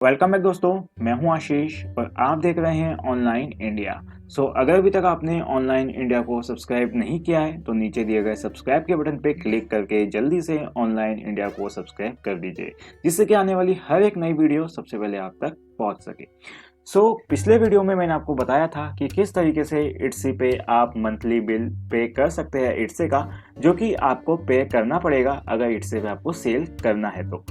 Welcome back दोस्तों, मैं हूं आशीष और आप देख रहे हैं ऑनलाइन इंडिया। अगर अभी तक आपने ऑनलाइन इंडिया को सब्सक्राइब नहीं किया है तो नीचे दिए गए सब्सक्राइब के बटन पे क्लिक करके जल्दी से ऑनलाइन इंडिया को सब्सक्राइब कर दीजिए, जिससे कि आने वाली हर एक नई वीडियो सबसे पहले आप तक पहुंच सके। पिछले वीडियो में मैंने आपको बताया था कि किस तरीके से इट्सी पे आप मंथली बिल पे कर सकते हैं इट्से का, जो कि आपको पे करना पड़ेगा अगर इट्से पे आपको सेल करना है तो।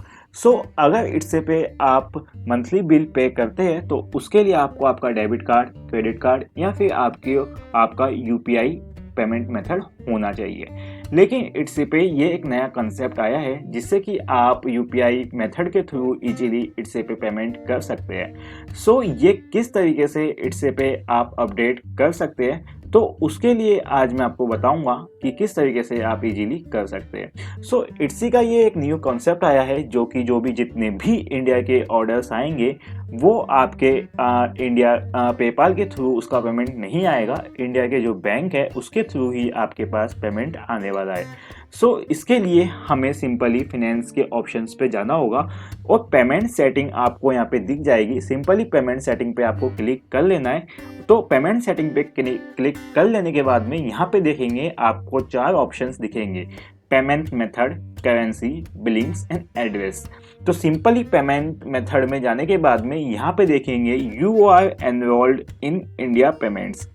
अगर इट्से पे आप मंथली बिल पे करते हैं तो उसके लिए आपको आपका डेबिट कार्ड, क्रेडिट कार्ड या फिर आपका यूपीआई पेमेंट मेथड होना चाहिए। लेकिन इट्से पे ये एक नया कंसेप्ट आया है जिससे कि आप यूपीआई मेथड के थ्रू इजीली इट्से पे पेमेंट कर सकते हैं। ये किस तरीके से इट्से पे आप अपडेट कर सकते हैं, तो उसके लिए आज मैं आपको बताऊंगा कि किस तरीके से आप इजीली कर सकते हैं। इट्सी का ये एक न्यू कॉन्सेप्ट आया है जो भी जितने भी इंडिया के ऑर्डर्स आएंगे वो आपके इंडिया पेपाल के थ्रू उसका पेमेंट नहीं आएगा, इंडिया के जो बैंक है उसके थ्रू ही आपके पास पेमेंट आने वाला है। इसके लिए हमें सिंपली फिनेंस के ऑप्शंस पे जाना होगा और पेमेंट सेटिंग आपको यहाँ पे दिख जाएगी। सिंपली पेमेंट सेटिंग पे आपको क्लिक कर लेना है। तो पेमेंट सेटिंग पे क्लिक कर लेने के बाद में यहाँ पे देखेंगे आपको 4 ऑप्शंस दिखेंगे: payment method, currency, billings and address. तो सिंपली पेमेंट मेथड में जाने के बाद में यहाँ पे देखेंगे you are enrolled in India payments.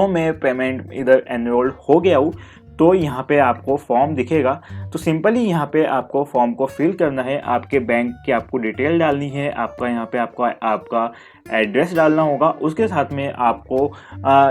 मैं पेमेंट इधर एनरोल्ड हो गया हूँ, तो यहाँ पे आपको फॉर्म दिखेगा। तो सिंपली यहाँ पे आपको फॉर्म को फिल करना है, आपके बैंक की आपको डिटेल डालनी है, आपका यहाँ पे आपका एड्रेस डालना होगा। उसके साथ में आपको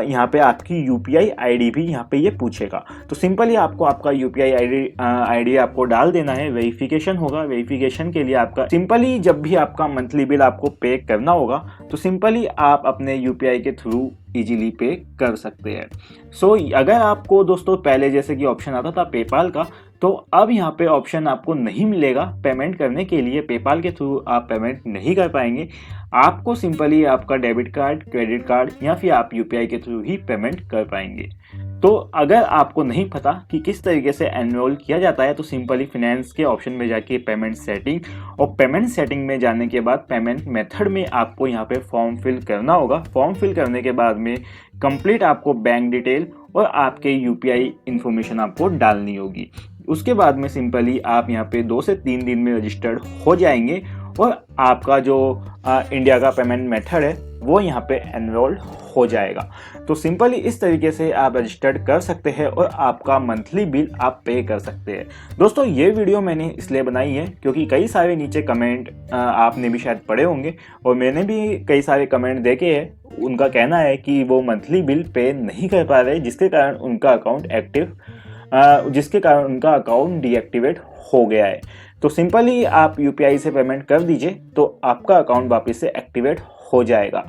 यहाँ पे आपकी यूपीआई आईडी भी यहाँ पे ये पूछेगा। तो सिंपली आपको आपका यूपीआई आईडी आपको डाल देना है। वेरिफिकेशन होगा, वेरिफिकेशन के लिए आपका सिंपली जब भी आपका मंथली बिल आपको पे करना होगा तो सिंपली आप अपने यूपीआई के थ्रू इजीली पे कर सकते हैं। अगर आपको दोस्तों पहले जैसे कि ऑप्शन आता था पेपाल का, तो अब यहाँ पे ऑप्शन आपको नहीं मिलेगा पेमेंट करने के लिए। पेपाल के थ्रू आप पेमेंट नहीं कर पाएंगे, आपको सिंपली आपका डेबिट कार्ड, क्रेडिट कार्ड या फिर आप यूपीआई के थ्रू ही पेमेंट कर पाएंगे। तो अगर आपको नहीं पता कि किस तरीके से एनरोल किया जाता है तो सिंपली फिनेंस के ऑप्शन में जाके पेमेंट सेटिंग, और पेमेंट सेटिंग में जाने के बाद पेमेंट मेथड में आपको यहाँ पे फॉर्म फिल करना होगा। फॉर्म फिल करने के बाद में कंप्लीट आपको बैंक डिटेल और आपके यूपीआई इंफॉर्मेशन आपको डालनी होगी। उसके बाद में सिंपली आप यहाँ पे 2 से 3 दिन में रजिस्टर्ड हो जाएंगे और आपका जो इंडिया का पेमेंट मेथड है वो यहाँ पे एनरोल्ड हो जाएगा। तो सिंपली इस तरीके से आप रजिस्टर्ड कर सकते हैं और आपका मंथली बिल आप पे कर सकते हैं। दोस्तों ये वीडियो मैंने इसलिए बनाई है क्योंकि कई सारे नीचे कमेंट आपने भी शायद पढ़े होंगे और मैंने भी कई सारे कमेंट देखे हैं। उनका कहना है कि वो मंथली बिल पे नहीं कर पा रहे, जिसके कारण उनका अकाउंट डीएक्टिवेट हो गया है। तो सिंपली आप यूपीआई से पेमेंट कर दीजिए तो आपका अकाउंट वापस से एक्टिवेट हो जाएगा।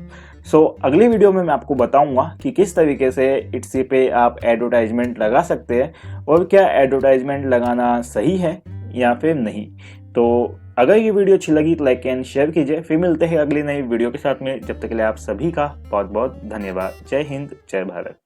अगली वीडियो में मैं आपको बताऊंगा कि किस तरीके से इट्सी पे आप एडवर्टाइजमेंट लगा सकते हैं और क्या एडवर्टाइजमेंट लगाना सही है या फिर नहीं। तो अगर ये वीडियो अच्छी लगी तो लाइक एंड शेयर कीजिए। फिर मिलते हैं अगली नई वीडियो के साथ में। जब तक के लिए आप सभी का बहुत बहुत धन्यवाद। जय हिंद, जय भारत।